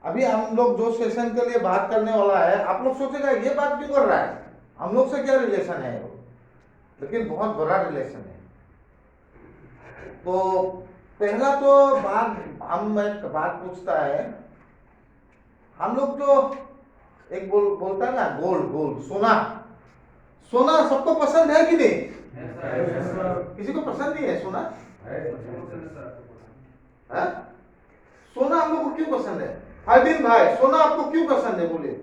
अभी हम लोग जो सेशन के लिए बात करने वाला है, आप लोग सोचेगा ये बात क्यों कर रहा है, हम लोग से क्या रिलेशन है वो, लेकिन बहुत बड़ा रिलेशन है। तो पहला तो बात, हम एक बात पूछता है, हम लोग जो एक बोलता है ना, गोल्ड गोल्ड सोना, सोना सबको पसंद है कि नहीं? किसी को पसंद नहीं है सोना? है? सोना हम लोग को क्यों पसंद है? हरदीन भाई, सोना आपको क्यों पसंद है बोलिए?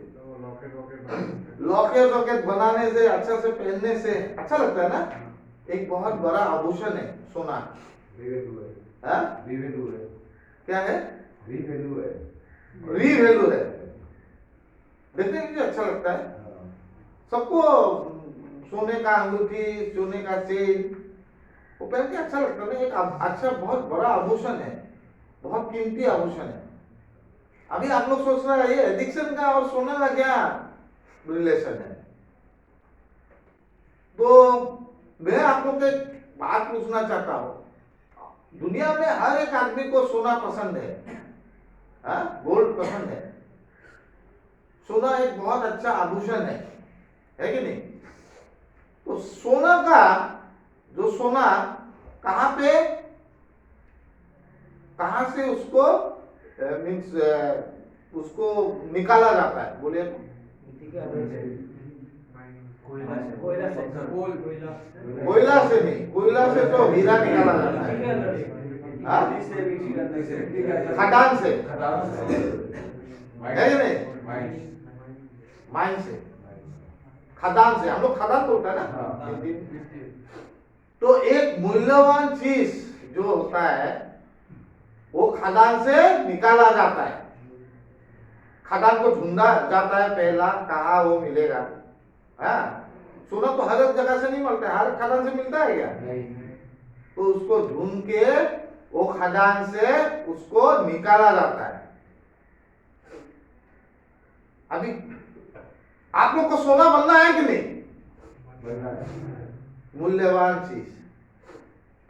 लॉकेट लॉकेट बनाने से, अच्छा से पहनने से अच्छा लगता है ना। एक बहुत बड़ा आभूषण है सोना। हाँ? क्या है? री वैल्यू है। देखने में भी अच्छा लगता है सबको। सोने का अंगूठी, सोने का चेन, वो पहन के अच्छा लगता है। एक अच्छा बहुत बड़ा आभूषण है, बहुत कीमती आभूषण है। अभी आप लोग सोच रहे हैं ये एडिक्शन का और सोने का क्या रिलेशन है? तो मैं आप लोग से बात पूछना चाहता हूं, दुनिया में हर एक आदमी को सोना पसंद है, गोल्ड पसंद है। सोना एक बहुत अच्छा आभूषण है कि नहीं? तो सोना का जो सोना कहां पे, कहां से उसको मीन्स उसको निकाला जाता है बोलिए तो? कोयला से नहीं, कोयला से तो हीरा निकाला जाता है। हाँ? खदान से है कि नहीं? माइन से, खदान से, हम लोग खदान बोलते हैं ना हिंदी में। तो एक मूल्यवान चीज जो होता है वो खदान से निकाला जाता है। खदान को ढूंढा जाता है पहला, कहा वो मिलेगा। हाँ, सोना तो हर एक जगह से नहीं मिलता है, हर खदान से मिलता है क्या? तो उसको ढूंढ के वो खदान से उसको निकाला जाता है। अभी आप लोग को सोना बनना है कि नहीं? मूल्यवान चीज।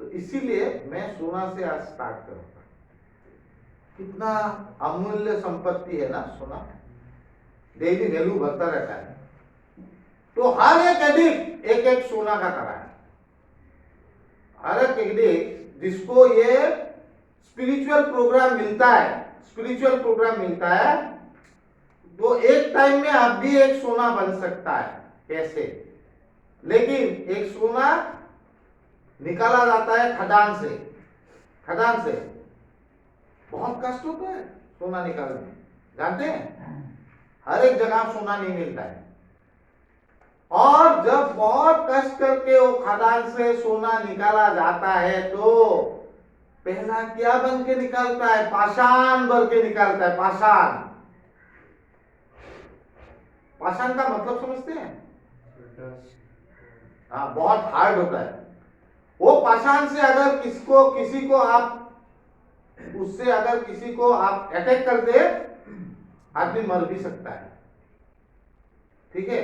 तो इसीलिए मैं सोना से आज स्टार्ट करूंगा। कितना अमूल्य संपत्ति है ना सोना, डेली वैल्यू बढ़ता रहता है। तो हर एक एडिक्ट एक एक सोना का तरह है। हर एक एडिक्ट जिसको ये स्पिरिचुअल प्रोग्राम मिलता है, स्पिरिचुअल प्रोग्राम मिलता है, तो एक टाइम में आप भी एक सोना बन सकता है। कैसे? लेकिन एक सोना निकाला जाता है खदान से। खदान से बहुत कष्ट होता है सोना निकालने, जानते हैं? हर एक जगह सोना नहीं मिलता है। और जब बहुत कष्ट करके वो खदान से सोना निकाला जाता है तो पहला क्या बन के निकालता है? पाषाण बन के निकालता है। पाषाण, पाषाण का मतलब समझते हैं? हाँ, बहुत हार्ड होता है वो पाषाण से। अगर किसी को आप उससे अगर किसी को आप अटैक कर दे, आदमी मर भी सकता है। ठीक है?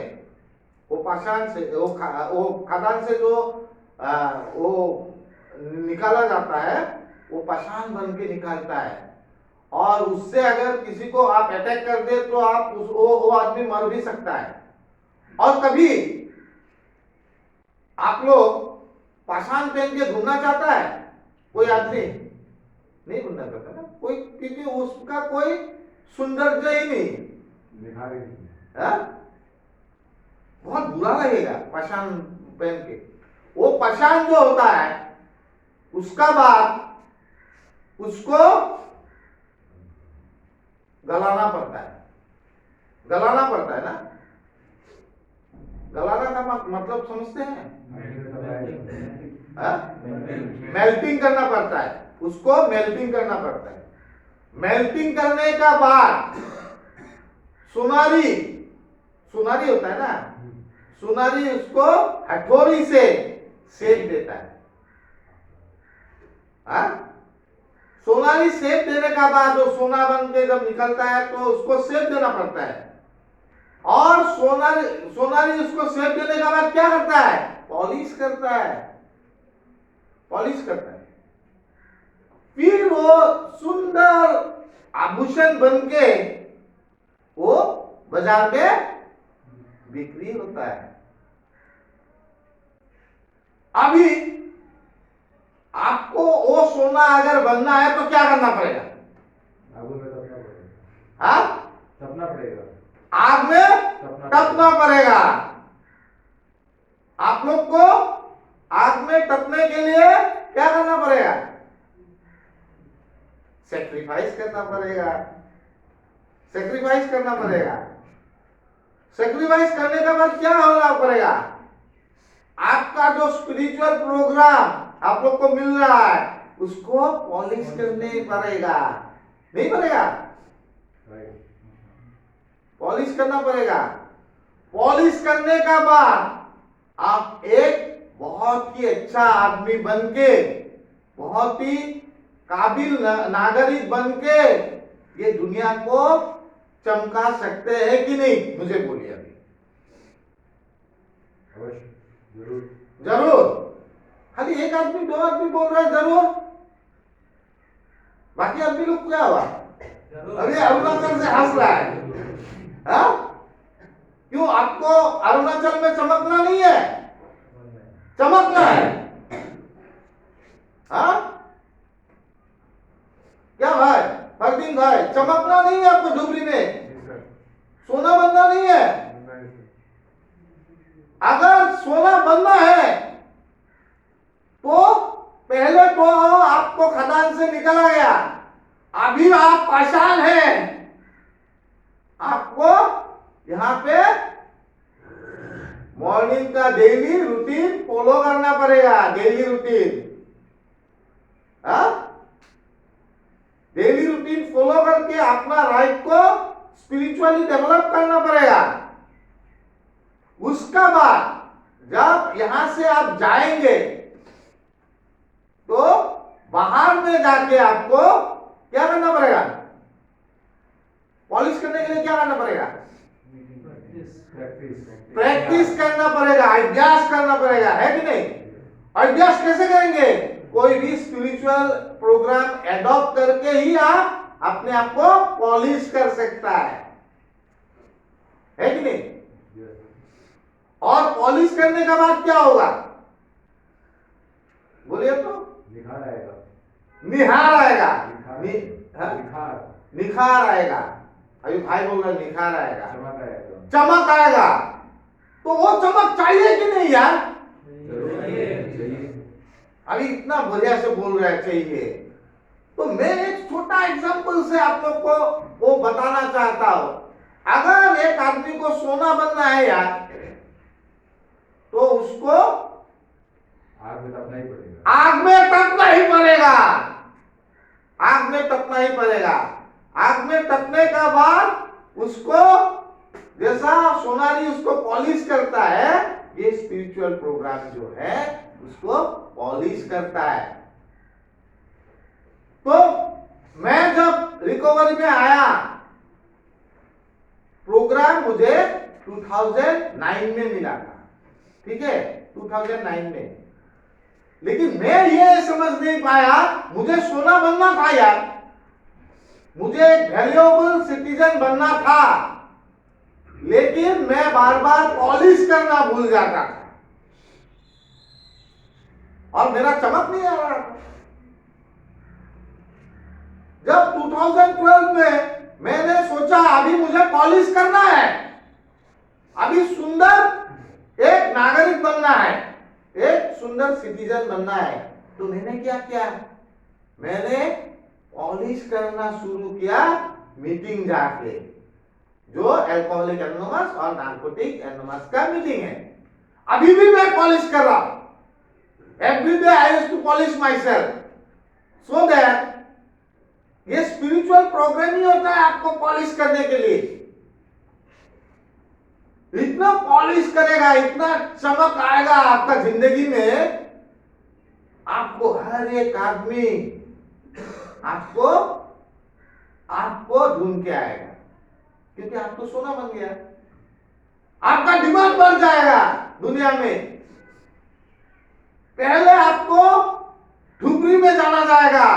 वो पाषाण से, वो खदान से जो वो निकाला जाता है, वो पाषाण बन के निकालता है। और उससे अगर किसी को आप अटैक कर दे तो आप वो आदमी मर भी सकता है। और कभी आप लोग पाषाण पहन के घूमना चाहता है कोई आदमी? नहीं घूमना चाहता ना कोई, क्योंकि उसका कोई सौंदर्य ही नहीं है। बहुत बुरा लगेगा पाषाण पहन के। वो पाषाण जो होता है उसका बाद उसको गलाना पड़ता है। गलाना पड़ता है ना? गलाना का मतलब समझते हैं? मेल्टिंग करना पड़ता है, उसको मेल्टिंग करना पड़ता है। मेल्टिंग करने का बाद सुनारी, सुनारी होता है ना, सुनारी उसको हथौड़ी से सेक देता है। सोनारी सेक देने का बाद वो सोना बन के जब निकलता है तो उसको सेक देना पड़ता है। और सोनारी उसको सेक देने के बाद क्या करता है? पॉलिश करता है। पॉलिश करता है। फिर वो सुंदर आभूषण बन के वो बाजार में बिक्री होता है। अभी आपको वो सोना अगर बनना है तो क्या करना पड़ेगा? आग में तपना पड़ेगा। हाँ, तपना पड़ेगा। आग में तपना पड़ेगा। आप लोग को आग में तपने के लिए क्या करना पड़ेगा? सेक्रीफाइस करना पड़ेगा। सेक्रीफाइस करना पड़ेगा। सेक्रीफाइस करने के बाद क्या होना पड़ेगा? आपका जो स्पिरिचुअल प्रोग्राम आप लोग को मिल रहा है उसको पॉलिश करने पड़ेगा। नहीं पड़ेगा? पॉलिश करना पड़ेगा। पॉलिश करने का बाद आप एक बहुत ही अच्छा आदमी बन के, बहुत ही काबिल नागरिक बन के ये दुनिया को चमका सकते हैं कि नहीं? मुझे बोलिए अभी। अवश्य, जरूर। जरूर। खाली एक आदमी, दो आदमी बोल रहे हैं जरूर, बाकी आदमी लोग क्या हुआ? अभी अरुणाचल से हंस रहा है। हाँ? क्यों? आपको अरुणाचल में चमकना नहीं है? चमकना है। हाँ? क्या भाई फरदीन भाई, चमकना नहीं है आपको धुबरी में? सोना बनना नहीं है? अगर सोना बनना है तो पहले तो आपको खदान से निकला गया, अभी आप पाषाण हैं, आपको यहां पे मॉर्निंग का डेली रूटीन फॉलो करना पड़ेगा। Daily routine, daily routine follow करके अपना लाइफ को स्पिरिचुअली डेवलप करना पड़ेगा। उसका बाद जब यहां से आप जाएंगे तो बाहर में जाके आपको क्या करना पड़ेगा? पॉलिश करने के लिए क्या करना पड़ेगा? प्रैक्टिस करना पड़ेगा, अभ्यास करना पड़ेगा, है कि नहीं? अभ्यास कैसे करेंगे? कोई भी स्पिरिचुअल प्रोग्राम एडॉप्ट करके ही आप अपने आप को पॉलिश कर सकता है कि नहीं? और पॉलिश करने के बाद क्या होगा? बोलिए तो। निखार आएगा। निहार आएगा। निखार। निखार आएगा। अभी भाई बोल रहे निखार आएगा, चमक आएगा। चमक आएगा। तो वो चमक चाहिए कि नहीं यार? चाहिए। अभी इतना बढ़िया से बोल रहे हैं चाहिए। तो मैं एक छोटा एग्जांपल से आप लोग को वो बताना चाहता हूं। अगर एक आदमी को सोना बनना है यार तो उसको आग में तपना ही पड़ेगा। आग में तपना ही पड़ेगा। आग में तपना ही पड़ेगा। आग में तपने का बाद उसको जैसा सोनारी उसको पॉलिश करता है, ये स्पिरिचुअल प्रोग्राम जो है उसको पॉलिश करता है। तो मैं जब रिकवरी में आया, प्रोग्राम मुझे 2009 में मिला था, ठीक है, 2009 में। लेकिन मैं ये समझ नहीं पाया, मुझे सोना बनना था यार, मुझे एक वैल्यूएबल सिटीजन बनना था, लेकिन मैं बार बार पॉलिश करना भूल जाता था और मेरा चमक नहीं आ रहा था। जब 2012 में मैंने सोचा अभी मुझे पॉलिश करना है, अभी सुंदर एक नागरिक बनना है, एक सुंदर सिटीजन बनना है, तो मैंने क्या किया? मैंने पॉलिश करना शुरू किया मीटिंग जाके, जो अल्कोहलिक एनोनिमस और नार्कोटिक एनोनिमस का मीटिंग है। अभी भी मैं पॉलिश कर रहा हूं। Every day I used to polish myself so that ये स्पिरिचुअल प्रोग्राम ही होता है आपको पॉलिश करने के लिए। इतना पॉलिश करेगा, इतना चमक आएगा आपका जिंदगी में, आपको हर एक आदमी आपको आपको ढूंढ के आएगा, क्योंकि आप तो सोना बन गया। आपका डिमांड बढ़ जाएगा दुनिया में। पहले आपको ढुबरी में जाना जाएगा,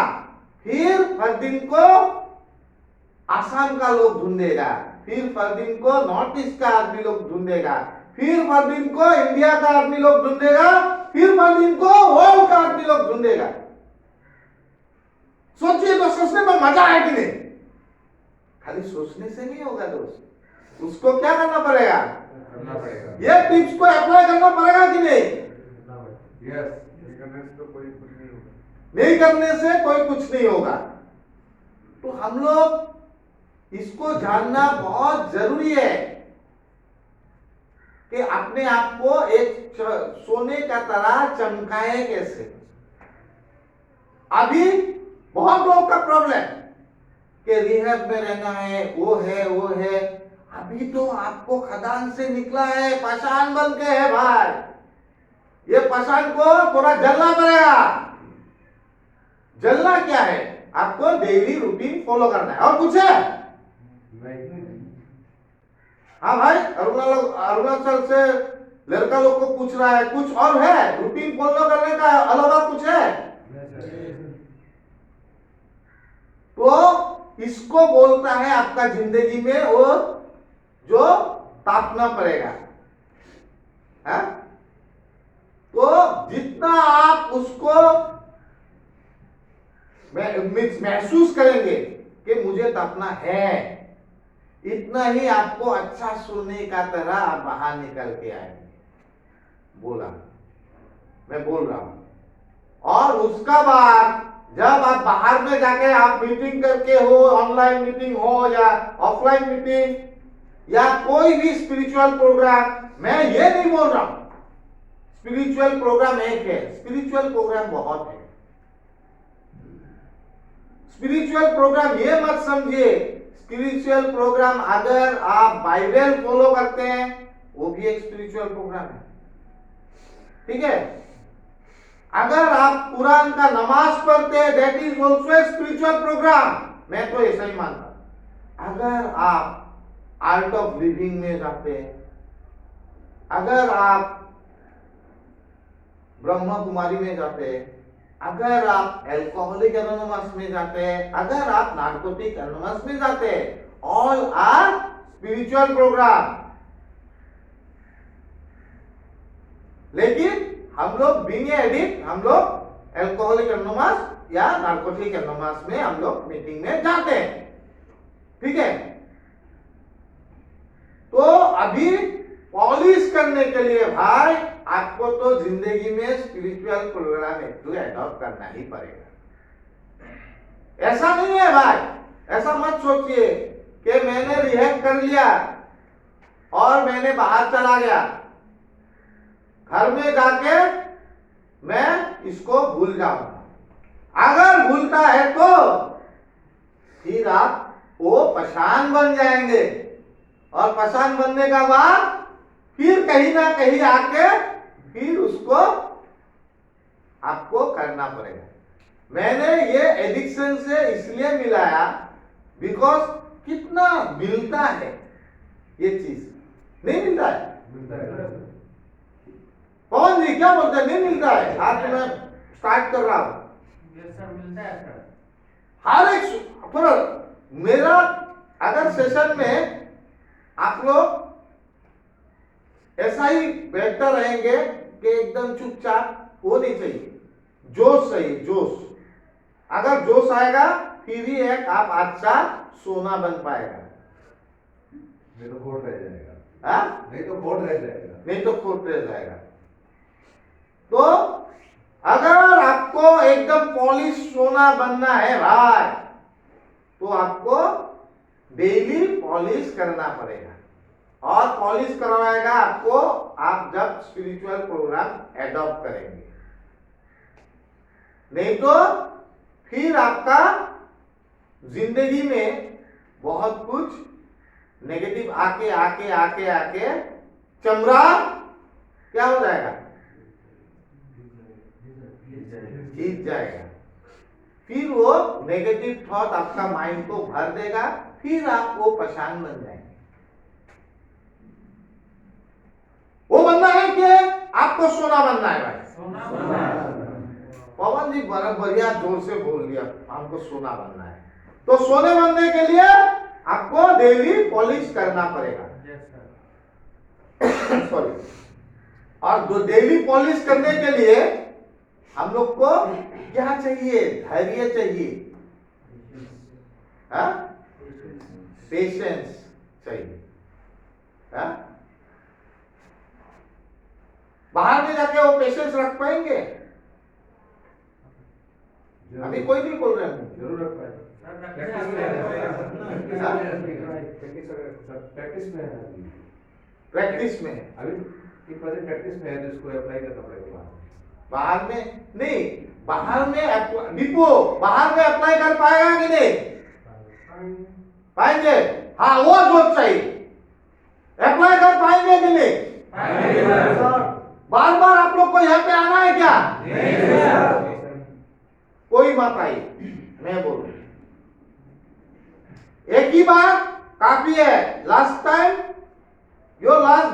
फिर फरदीन को आसाम का लोग ढूंढेगा, फिर फरदीन को नॉर्थ ईस्ट का आदमी लोग ढूंढेगा, फिर फरदीन को इंडिया का आदमी लोग ढूंढेगा, फिर फरदीन को वर्ल्ड का आदमी लोग ढूंढेगा। सोचिए तो सोचने में मजा है कि नहीं? खाली सोचने से नहीं होगा दोस्त, उसको क्या करना पड़ेगा? करना पड़ेगा। ये टिप्स को अप्लाई करना पड़ेगा कि नहीं? यस। नहीं करने से कोई कुछ नहीं होगा। तो हम लोग इसको जानना बहुत जरूरी है कि अपने आप को एक सोने का तरह चमकाए कैसे। अभी बहुत लोग का प्रॉब्लम कि रिहैब में रहना है, वो है। अभी तो आपको खदान से निकला है, पाषाण बन के है भाई। ये पाषाण को थोड़ा जलना पड़ेगा। जलना क्या है? आपको डेली रूटीन फॉलो करना है, और कुछ है? हाँ भाई, अरुणाचल से लड़का लोग को पूछ रहा है, कुछ और है? रूटीन फॉलो करने का अलावा कुछ है? तो इसको बोलता है आपका जिंदगी में वो जो तापना पड़ेगा। है? तो जितना आप उसको महसूस करेंगे कि मुझे तापना है, इतना ही आपको अच्छा सोने का तरह आप बाहर निकल के आएंगे। बोला, मैं बोल रहा हूं। और उसका बाद जब आप बाहर में जाके आप मीटिंग करके हो, ऑनलाइन मीटिंग हो या ऑफलाइन मीटिंग या कोई भी स्पिरिचुअल प्रोग्राम, मैं ये नहीं बोल रहा हूं स्पिरिचुअल प्रोग्राम एक है, स्पिरिचुअल प्रोग्राम बहुत है। स्पिरिचुअल प्रोग्राम ये मत समझिए, स्पिरिचुअल प्रोग्राम अगर आप बाइबल फॉलो करते हैं वो भी एक स्पिरिचुअल प्रोग्राम है। ठीक है? अगर आप कुरान का नमाज पढ़ते हैं, that is also a spiritual program. मैं तो ऐसा ही मानता। अगर आप आर्ट ऑफ लिविंग में जाते हैं, अगर आप ब्रह्मा कुमारी में जाते हैं, अगर आप एल्कोहलिक एनोनिमस में जाते हैं, अगर आप नार्कोटिक एनोनिमस में जाते हैं, ऑल आर स्पिरिचुअल प्रोग्राम। लेकिन हम लोग बीइंग एडिक्ट, हम लोग एल्कोहलिक एनोनिमस या नार्कोटिक एनोनिमस में हम लोग मीटिंग में जाते हैं। ठीक है? तो अभी पॉलिश करने के लिए भाई आपको तो जिंदगी में स्पिरिचुअल प्रोग्राम एक एडॉप्ट करना ही पड़ेगा। ऐसा नहीं है भाई, ऐसा मत सोचिए कि मैंने रिहैब कर लिया और मैंने बाहर चला गया, घर में जाके मैं इसको भूल जाऊंगा। अगर भूलता है तो फिर आप वो पाषाण बन जाएंगे, और पाषाण बनने का बाद फिर कहीं ना कहीं आके फिर उसको आपको करना पड़ेगा। मैंने ये एडिक्शन से इसलिए मिलाया बिकॉज कितना मिलता है ये चीज, नहीं मिलता है? कौन जी क्या बोलते हैं? नहीं मिलता है। आज मैं स्टार्ट कर रहा हूं। मिलता है सर। हर एक मेरा अगर सेशन में आप लोग ऐसा ही बैठते रहेंगे कि एकदम चुपचाप, वो नहीं चाहिए। जोश चाहिए, जोश। अगर जोश आएगा फिर ही एक आप अच्छा सोना बन पाएगा। नहीं तो खोट रह जाएगा। हाँ? नहीं तो खोट रह जाएगा। नहीं तो खोट रह जाएगा। तो अगर आपको एकदम पॉलिश सोना बनना है भाई, तो आपको डेली पॉलिश करना पड़ेगा। और पॉलिश करवाएगा आपको आप जब स्पिरिचुअल प्रोग्राम एडॉप्ट करेंगे। नहीं तो फिर आपका जिंदगी में बहुत कुछ नेगेटिव आके आके आके आके चमड़ा क्या हो जाएगा? जीत जाएगा। फिर वो नेगेटिव थॉट आपका माइंड को भर देगा, फिर आप वो पाषाण बन जाएंगे। वो बनना है कि आपको सोना बनना है भाई? सोना बनना है। पवन जी बड़ा बढ़िया जोर से बोल दिया, हमको सोना बनना है। तो सोने बनने के लिए आपको डेली पॉलिश करना पड़ेगा। सॉरी। और जो डेली पॉलिश करने के लिए हम लोग को क्या चाहिए? धैर्य चाहिए, पेशेंस चाहिए। बाहर में जाके वो पेशेंस रख पाएंगे? अभी कोई नहीं बोल रहे हैं। जरूर रख पाए। प्रैक्टिस में अभी प्रेजेंट प्रैक्टिस में है, तो इसको अप्लाई करना पड़ेगा। बाहर में नहीं, बाहर में डिपो बाहर में अप्लाई कर पाएगा कि नहीं? पाएंगे। हाँ, वो जोश चाहिए। अप्लाई कर पाएंगे कि नहीं? बार बार आप लोग को यहाँ पे आना है क्या? कोई बात आई, मैं बोलूं एक ही बार काफी है। Last time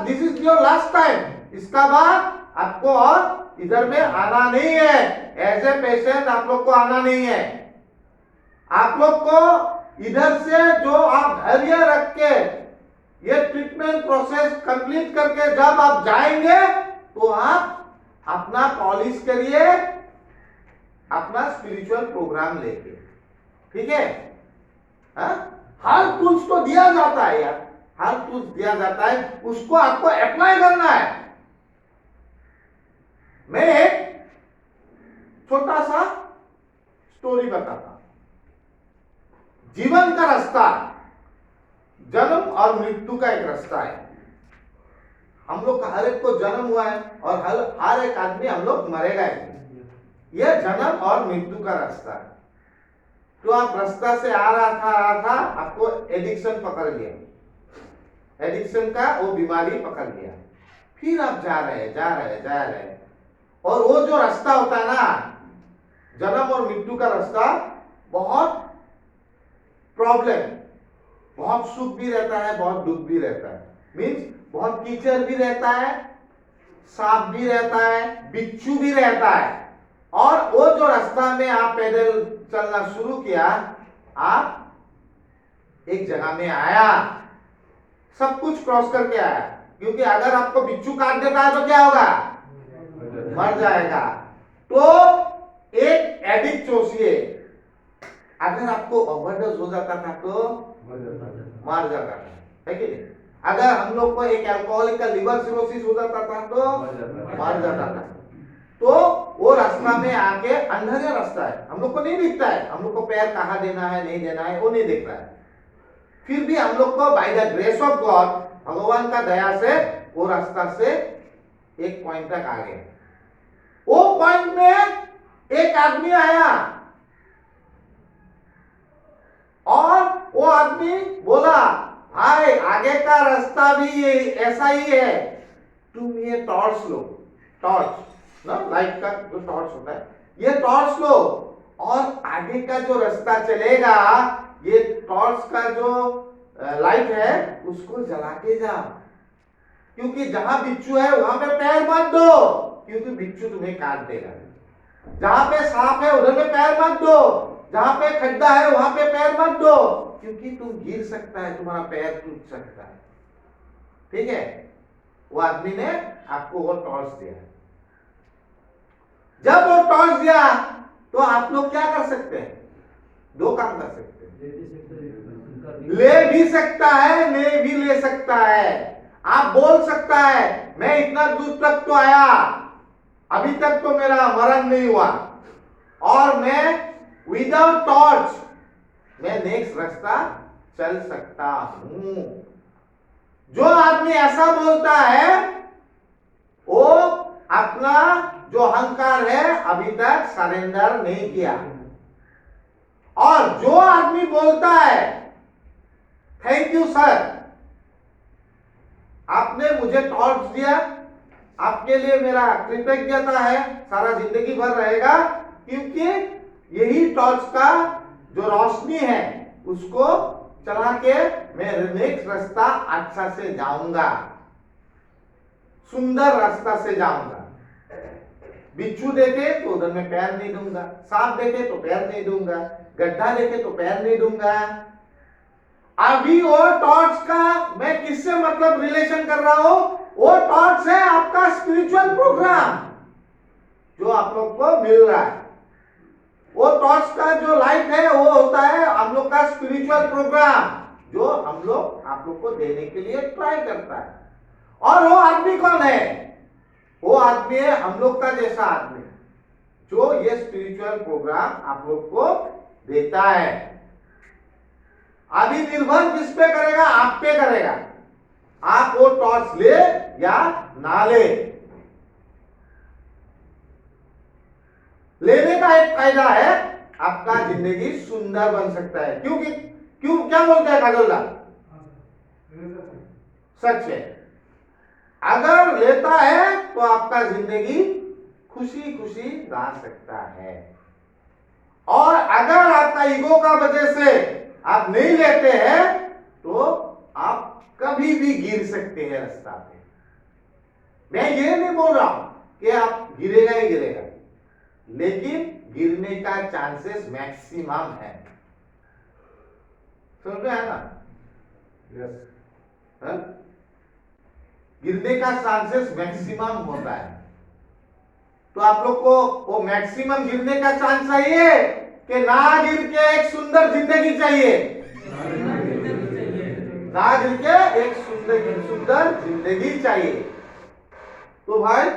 this is your last time. इसका बाद आपको और इधर में आना नहीं है। एज ए पेशेंट आप लोग को आना नहीं है। आप लोग को इधर से जो आप धैर्य रख के ये ट्रीटमेंट प्रोसेस कंप्लीट करके जब आप जाएंगे तो आप अपना पॉलिश करिए, अपना स्पिरिचुअल प्रोग्राम लेके। ठीक है? हर टूल्स को दिया जाता है यार, हर टूल्स दिया जाता है, उसको आपको अप्लाई करना है। मैं एक छोटा सा स्टोरी बताता हूं। जीवन का रास्ता, जन्म और मृत्यु का एक रास्ता है। हम लोग का हर एक को जन्म हुआ है और हर एक आदमी हम लोग मरेगा। यह जन्म और मृत्यु का रास्ता है। तो आप रास्ता से आ रहा था, आपको एडिक्शन पकड़ लिया, एडिक्शन का वो बीमारी पकड़ लिया। फिर आप जा रहे और वो जो रास्ता होता है ना, जन्म और मृत्यु का रास्ता, बहुत प्रॉब्लम, बहुत सुख भी रहता है, बहुत दुख भी रहता है। मीन्स बहुत कीचड़ भी रहता है, सांप भी रहता है, बिच्छू भी रहता है। और वो जो रास्ता में आप पैदल चलना शुरू किया, आप एक जगह में आया, सब कुछ क्रॉस करके आया। क्योंकि अगर आपको बिच्छू काट देता है तो क्या होगा? मर जाएगा। तो एक एडिक्ट सोचिए, अगर आपको ओवरडोज हो जाता था तो मर जाता था, है कि नहीं? अगर हम लोग को एक अल्कोहलिक का लिवर सिरोसिस हो जाता था तो मर जाता था। तो वो रास्ता में आके अंधेरा रास्ता है, हम लोग को नहीं दिखता है, हम लोग को पैर कहाँ देना है नहीं देना है वो नहीं दिख रहा है। फिर भी हम लोग को by the grace of God, भगवान का दया से वो रास्ता से एक पॉइंट तक आ गए। वो पॉइंट में एक आदमी आया और वो आदमी बोला, भाई आगे का रास्ता भी ये ऐसा ही है, तुम ये टॉर्च लो, टॉर्च ना, लाइट का जो टॉर्च होता है, ये टॉर्च लो और आगे का जो रास्ता चलेगा, ये टॉर्च का जो लाइट है उसको जला के जाओ। क्योंकि जहां बिच्छू है वहां पे पैर मत दो, क्योंकि बिच्छू तुम्हें काट देगा। जहां पे सांप है उधर में पैर मत दो, जहां पे खड्डा है वहां पे पैर मत दो, क्योंकि तुम गिर सकता है, तुम्हारा पैर टूट सकता है। ठीक है? वो आदमी ने आपको वो टॉर्च दिया। जब वो टॉर्च दिया तो आप लोग क्या कर सकते हैं? दो काम कर सकते हैं, ले भी सकता है, ले भी ले सकता है। आप बोल सकता है, मैं इतना दूर तक तो आया, अभी तक तो मेरा मरण नहीं हुआ और मैं विदाउट टॉर्च मैं नेक्स्ट रास्ता चल सकता हूं। जो आदमी ऐसा बोलता है वो अपना जो अहंकार है अभी तक सरेंडर नहीं किया। और जो आदमी बोलता है, थैंक यू सर, आपने मुझे टॉर्च दिया, आपके लिए मेरा कृतज्ञता है, सारा जिंदगी भर रहेगा, क्योंकि यही टॉर्च का जो रोशनी है उसको चला के मैं नेक्स्ट रास्ता अच्छा से जाऊंगा, सुंदर रास्ता से जाऊंगा। बिच्छू देखे तो उधर मैं पैर नहीं दूंगा, सांप देखे तो पैर नहीं दूंगा, गड्ढा देखे तो पैर नहीं दूंगा। अभी वो टॉर्च का मैं किससे मतलब रिलेशन कर रहा हूं? वो टॉर्च है आपका स्पिरिचुअल प्रोग्राम जो आप लोग को मिल रहा है। वो टॉर्च का जो लाइट है वो होता है हम लोग का स्पिरिचुअल प्रोग्राम जो हम लोग आप लोग को देने के लिए ट्राई करता है। और वो आदमी कौन है? वो आदमी है हम लोग का जैसा आदमी जो ये स्पिरिचुअल प्रोग्राम आप लोग को देता है। अभी निर्भर किस पे करेगा? आप पे करेगा, आप वो टॉर्च ले या ना ले। लेने का एक फायदा है, आपका जिंदगी सुंदर बन सकता है। क्योंकि क्यों क्या बोलते हैं काजोला? सच है। अगर लेता है तो आपका जिंदगी खुशी खुशी जा सकता है। और अगर आपका ईगो का वजह से आप नहीं लेते हैं तो आप कभी भी गिर सकते हैं रास्ता पे। मैं ये नहीं बोल रहा हूं कि आप गिरेगा ही गिरेगा, लेकिन गिरने का चांसेस मैक्सिमम है। समझ में आया ना? यस। हाँ? गिरने का चांसेस मैक्सिमम होता है। तो आप लोग को वो मैक्सिमम गिरने का चांस चाहिए कि ना गिर के एक सुंदर जिंदगी चाहिए? ना गिर के एक सुंदर जिंदगी चाहिए। तो भाई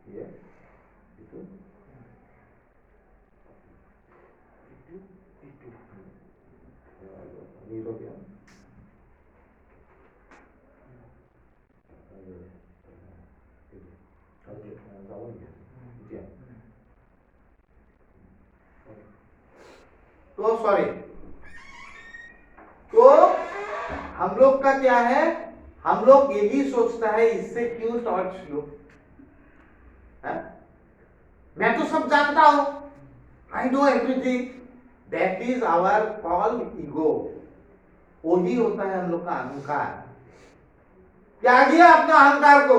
ये तो सॉरी, तो हम लोग का क्या है? हम लोग यही सोचता है इससे क्यों टॉर्च लो? मैं तो सब जानता हूं, I know everything. That is our call ego. वही होता है हम लोग का अहंकार। त्यागिए अपने अहंकार को,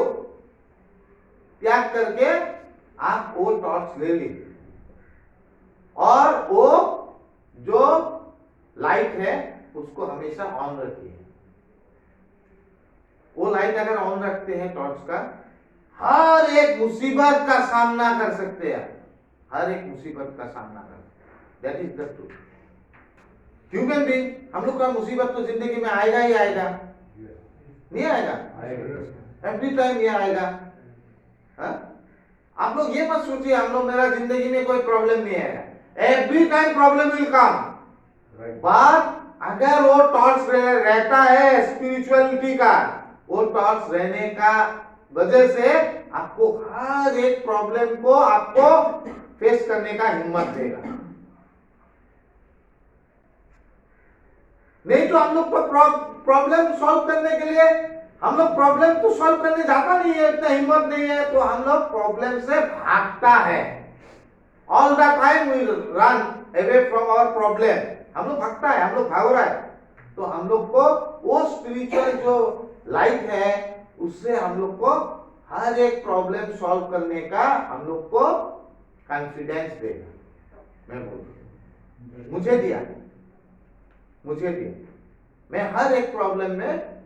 त्याग करके आप वो टॉर्च ले लीजिए और वो जो लाइट है उसको हमेशा ऑन रखिए। वो लाइट अगर ऑन रखते हैं टॉर्च का, हर एक मुसीबत का सामना कर सकते हैं। हर एक मुसीबत का सामना कर सकते हैं। That is the truth. Human being, हम लोग का मुसीबत तो जिंदगी में आएगा ही आएगा, नहीं आएगा? एवरी टाइम ये आएगा। हा? आप लोग ये मत सोचिए हम लोग मेरा जिंदगी में कोई प्रॉब्लम नहीं आएगा। Every time problem will come. But अगर वो टॉर्च रहता है स्पिरिचुअलिटी का, वो टॉर्च रहने का वजह से आपको हर एक प्रॉब्लम को आपको फेस करने का हिम्मत देगा। नहीं तो हम लोग को प्रॉब्लम सॉल्व करने के लिए, हम लोग प्रॉब्लम तो सॉल्व करने जाता नहीं है, इतना हिम्मत नहीं है, तो हम लोग प्रॉब्लम से भागता है। All the time we run away from our problem. हम लोग भागता है, हम लोग भाग रहा है। तो हम लोग को वो स्पिरिचुअल जो लाइट है उससे हम लोग को हर एक प्रॉब्लम सॉल्व करने का हम लोग को कॉन्फिडेंस देगा। मैं बोल मुझे दिया, मैं हर एक प्रॉब्लम में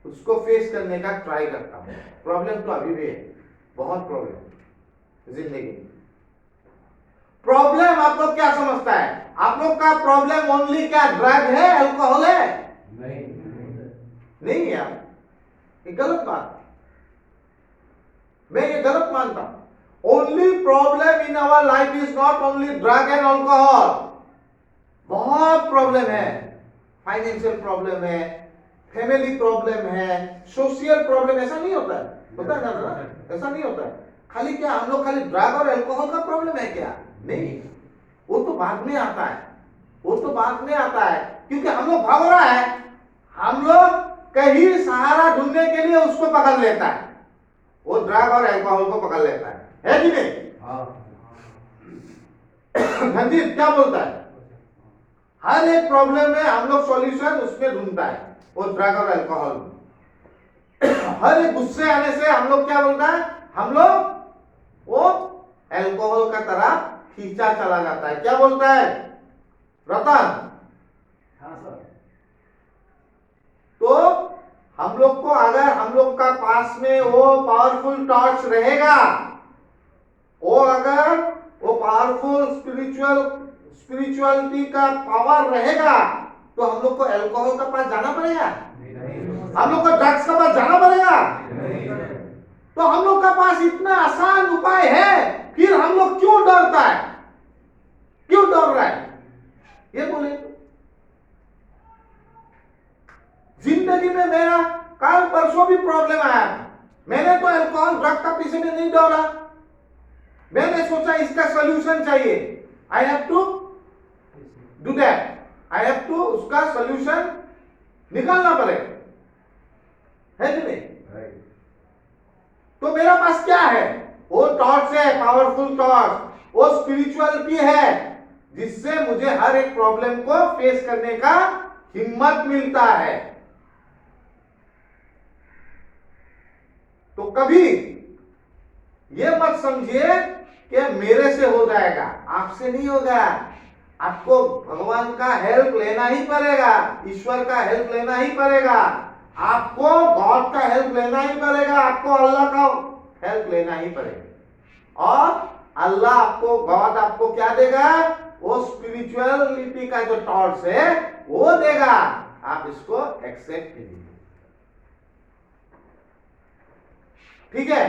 उसको फेस करने का ट्राई करता हूं। प्रॉब्लम तो अभी भी है, बहुत प्रॉब्लम जिंदगी में। प्रॉब्लम आप लोग क्या समझता है? आप लोग का प्रॉब्लम ओनली क्या ड्रग है, अल्कोहल है? नहीं यार, ये गलत बात, मैं ये गलत मानता हूं। Only problem in our life is not only drug and alcohol. बहुत प्रॉब्लम है, फाइनेंशियल प्रॉब्लम है, फैमिली प्रॉब्लम है, सोशल प्रॉब्लम। ऐसा नहीं होता है, होता है ना? ऐसा नहीं होता है। खाली क्या हम लोग खाली ड्रग और अल्कोहल का प्रॉब्लम है क्या? नहीं, वो तो बाद में आता है, वो तो बाद में आता है, क्योंकि हम लोग भाग रहा है। हम लोग कहीं सहारा ढूंढने के लिए उसको पकड़ लेता है, वो ड्रग और अल्कोहल को पकड़ लेता है कि नहीं? धनजीत क्या बोलता है? हर एक प्रॉब्लम में हम लोग सॉल्यूशन उसमें ढूंढता है, वो ड्रग और अल्कोहल में। हर एक गुस्से आने से हम लोग क्या बोलता है, हम लोग वो अल्कोहल का तरह खींचा चला जाता है। क्या बोलता है रतन? हाँ सर। तो हम लोग को, अगर हम लोग का पास में वो पावरफुल टॉर्च रहेगा, वो अगर वो पावरफुल स्पिरिचुअलिटी का पावर रहेगा, तो हम लोग को अल्कोहल का पास जाना पड़ेगा? हम लोग को ड्रग्स का पास जाना पड़ेगा? तो हम लोग का पास इतना आसान उपाय है, फिर हम लोग क्यों डरता है, क्यों डर रहा है, ये बोले। जिंदगी में मेरा कल परसों भी प्रॉब्लम आया, मैंने तो अल्कोहल ड्रग का पीछे में नहीं दौड़ा, मैंने सोचा इसका सॉल्यूशन चाहिए, I have to do that, I have to उसका सॉल्यूशन निकालना पड़ेगा, है कि नहीं? तो मेरा पास क्या है? वो टॉर्च है, पावरफुल टॉर्च, वो स्पिरिचुअलिटी है, जिससे मुझे हर एक प्रॉब्लम को फेस करने का हिम्मत मिलता है। तो कभी ये मत समझिए कि मेरे से हो जाएगा, आपसे नहीं होगा। आपको भगवान का हेल्प लेना ही पड़ेगा, ईश्वर का हेल्प लेना ही पड़ेगा, आपको गॉड का हेल्प लेना ही पड़ेगा, आपको अल्लाह का हेल्प लेना ही पड़ेगा। और अल्लाह आपको, गॉड आपको क्या देगा? वो स्पिरिचुअलिटी का जो टॉर्च है वो देगा, आप इसको एक्सेप्ट कीजिए। ठीक है?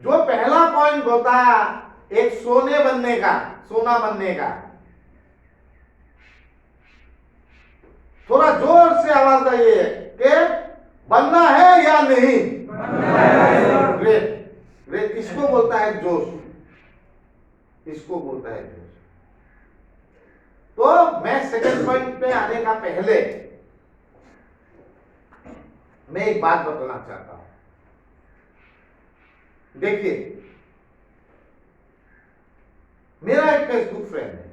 जो पहला पॉइंट बताया एक सोने बनने का, सोना बनने का, थोड़ा जोर से आवाज आइए कि बनना है या नहीं? Great great. इसको बोलता है जोश, इसको बोलता है जोश। तो मैं सेकंड पॉइंट पे आने का पहले मैं एक बात बताना चाहता हूं। देखिए, मेरा एक फेसबुक फ्रेंड है,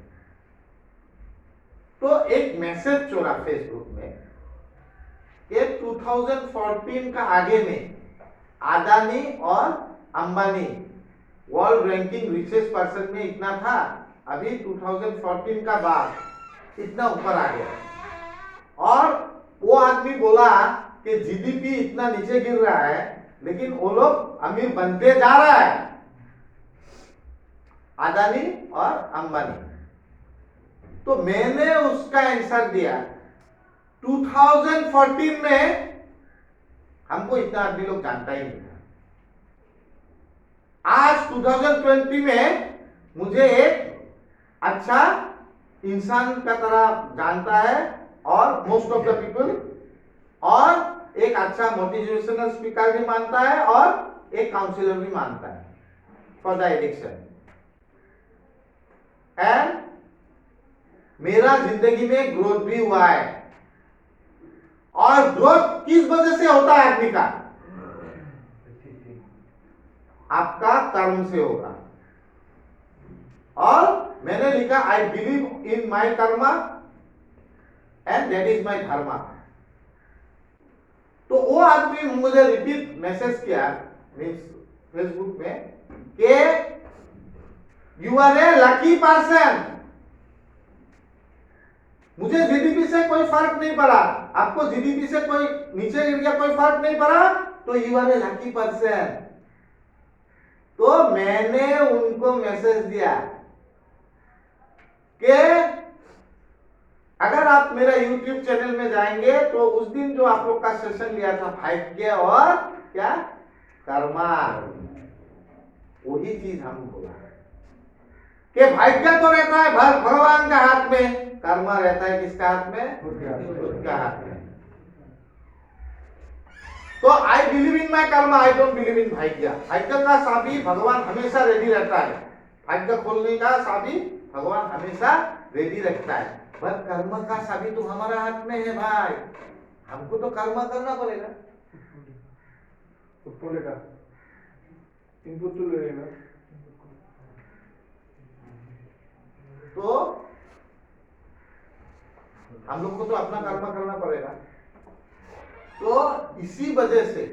तो एक मैसेज छोड़ा फेसबुक में कि 2014 का आगे में अदानी और Ambani world ranking richest person में इतना था, अभी 2014 का बाद इतना ऊपर आ गया। और वो आदमी बोला कि जीडीपी इतना नीचे गिर रहा है, लेकिन वो लोग अमीर बनते जा रहा है, अदानी और अंबानी। तो मैंने उसका आंसर दिया, 2014 में हमको इतना आदमी लोग जानता ही नहीं था, आज 2020 में मुझे एक अच्छा इंसान का तरह जानता है, और मोस्ट ऑफ द पीपल, और एक अच्छा मोटिवेशनल स्पीकर भी मानता है, और एक काउंसलर भी मानता है फॉर द एडिक्शन। एंड मेरा जिंदगी में ग्रोथ भी हुआ है, और ग्रोथ किस वजह से होता है आदमी का? आपका कर्म से होगा। और मैंने लिखा, I believe in my karma and that is my dharma. तो वो आदमी मुझे रिपीट मैसेज किया मीन्स फेसबुक में कि you are a lucky person. मुझे जीडीपी से कोई फर्क नहीं पड़ा, आपको जीडीपी से कोई नीचे गिर गया कोई फर्क नहीं पड़ा, तो you are a lucky person. तो मैंने उनको मैसेज दिया कि अगर आप मेरा YouTube चैनल में जाएंगे तो उस दिन जो आप लोग का सेशन लिया था भाग्य और क्या कर्मा, वही चीज हम बोला कि भाग्य तो रहता है भगवान का हाथ में, कर्मा रहता है किसका हाथ में? खुद का हाथ में। तो आई believe in my Karma, I don't believe in भाग्य। भाग्य का चाबी भगवान हमेशा रेडी रहता है, भाग्य खोलने का चाबी भगवान हमेशा रेडी रखता है, पर कर्म का चाबी तो हमारा हाथ में है भाई, हमको तो कर्म करना पड़ेगा। इनपुट तो लेगा। तो हम लोग को तो अपना कर्म करना पड़ेगा। तो इसी वजह से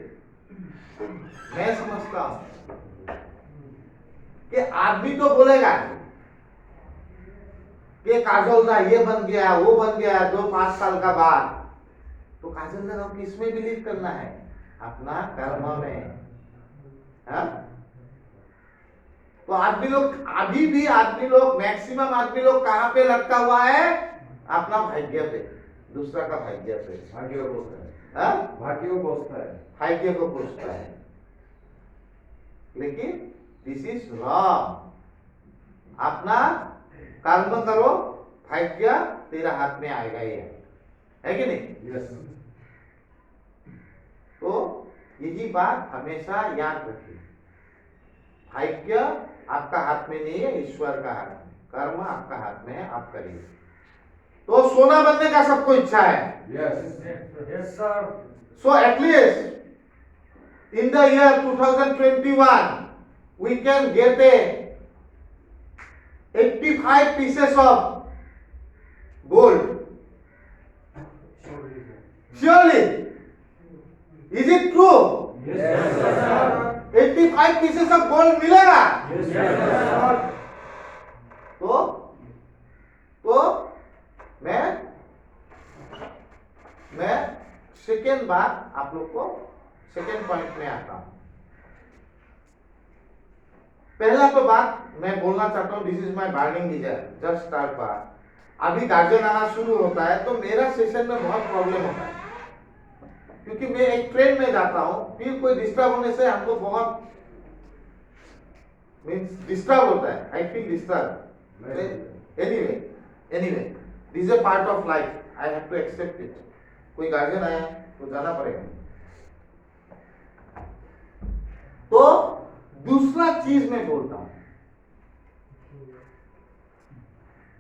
मैं समझता हूं कि आदमी तो बोलेगा कि काजल दा ये बन गया वो बन गया 2-5 साल का बाद, तो काजल दा को किसमें बिलीव करना है? अपना कर्म में। हाँ? तो आदमी लोग अभी भी मैक्सिमम आदमी लोग कहां पे लटका हुआ है? अपना भाग्य पे, दूसरा का भाग्य पे, भाग्य को कोसता है, हाँ? भाग्य को कोसता है। भाग्य को पूछता है, लेकिन दिस इज रॉन्ग। अपना कर्म करो, भाग्य तेरा हाथ में आएगा ही है कि नहीं? यस। तो यही बात हमेशा याद रखिए, भाग्य आपका हाथ में नहीं है, ईश्वर का हाथ में। कर्म आपका हाथ में है, आप करिए। तो सोना बनने का सबको इच्छा है। Yes. Yes, sir. So at least in the year 2021 we can get a 85 pieces of gold. Surely. Is it true? Yes, sir. 85 pieces of gold मिलेगा? Yes, sir. तो मैं सेकेंड बात आप लोग को सेकेंड पॉइंट में आता हूं। पहला तो बात मैं बोलना चाहता हूं, this is my burning desire, just start बात। अभी गार्जियन आना शुरू होता है तो मेरा सेशन में बहुत प्रॉब्लम होता है, क्योंकि मैं एक ट्रेन में जाता हूं, फिर कोई डिस्टर्ब होने से हमको बहुत मीन्स डिस्टर्ब होता है, I feel disturb. Anyway this is a part of life, I have to accept it. कोई गार्जियन आया तो जाना पड़ेगा। तो दूसरा चीज मैं बोलता हूं,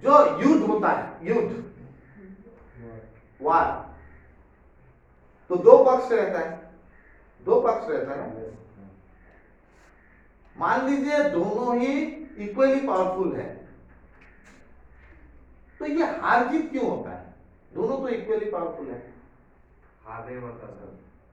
जो युद्ध होता है, युद्ध, वार, तो दो पक्ष रहता है। मान लीजिए दोनों ही इक्वली पावरफुल है, तो ये हार जीत क्यों होता है? दोनों तो इक्वली पावरफुल है। हार नहीं होता सर।